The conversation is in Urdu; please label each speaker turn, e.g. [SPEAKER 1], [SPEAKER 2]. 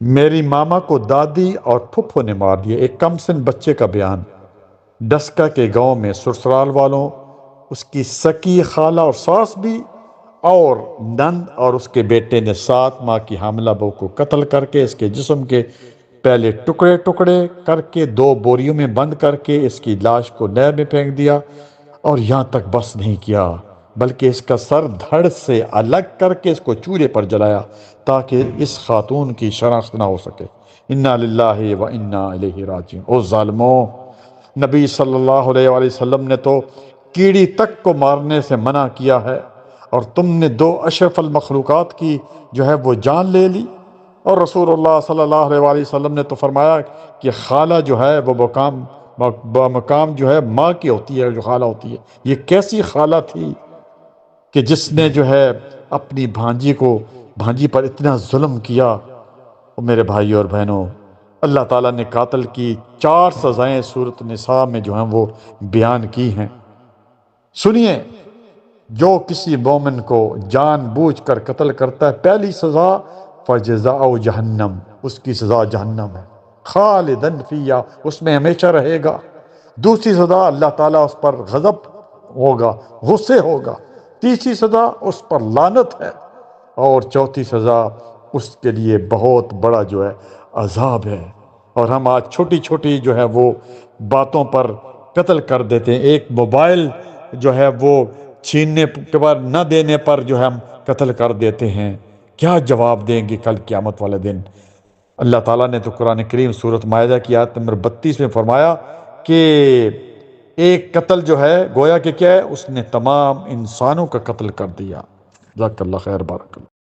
[SPEAKER 1] میری ماما کو دادی اور پھپھو نے مار دیا۔ ایک کم سن بچے کا بیان۔ ڈسکا کے گاؤں میں سسرال والوں، اس کی سکی خالہ اور ساس بھی، اور نند اور اس کے بیٹے نے 7 ماہ کی حاملہ بہو کو قتل کر کے اس کے جسم کے پہلے ٹکڑے ٹکڑے کر کے 2 بوریوں میں بند کر کے اس کی لاش کو نہر میں پھینک دیا، اور یہاں تک بس نہیں کیا بلکہ اس کا سر دھڑ سے الگ کر کے اس کو چولہے پر جلایا تاکہ اس خاتون کی شناخت نہ ہو سکے۔ انا للہ و انا الیہ راجعون۔ او ظالموں، نبی صلی اللہ علیہ وآلہ وسلم نے تو کیڑی تک کو مارنے سے منع کیا ہے، اور تم نے 2 اشرف المخلوقات کی جو ہے وہ جان لے لی۔ اور رسول اللہ صلی اللہ علیہ وآلہ وسلم نے تو فرمایا کہ خالہ جو ہے وہ بمقام جو ہے ماں کی ہوتی ہے، جو خالہ ہوتی ہے۔ یہ کیسی خالہ تھی کہ جس نے جو ہے اپنی بھانجی پر اتنا ظلم کیا۔ اور میرے بھائی اور بہنوں، اللہ تعالیٰ نے قاتل کی 4 سزائیں سورۃ النساء میں جو ہیں وہ بیان کی ہیں۔ سنیے، جو کسی مومن کو جان بوجھ کر قتل کرتا ہے، پہلی سزا فجزاء جہنم، اس کی سزا جہنم ہے، خالدن فیہا، اس میں ہمیشہ رہے گا۔ دوسری سزا اللہ تعالیٰ اس پر غضب ہوگا، غصے ہوگا۔ تیسری سزا اس پر لعنت ہے، اور چوتھی سزا اس کے لیے بہت بڑا جو ہے عذاب ہے۔ اور ہم آج چھوٹی چھوٹی جو ہے وہ باتوں پر قتل کر دیتے ہیں۔ ایک موبائل جو ہے وہ چھیننے کے بعد نہ دینے پر جو ہے ہم قتل کر دیتے ہیں۔ کیا جواب دیں گے کل قیامت والے دن؟ اللہ تعالیٰ نے تو قرآن کریم سورۃ مائدہ کی آیت نمبر 32 میں فرمایا کہ ایک قتل جو ہے گویا کہ کیا ہے، اس نے تمام انسانوں کا قتل کر دیا۔ جزاک اللہ خیر، بارک اللہ۔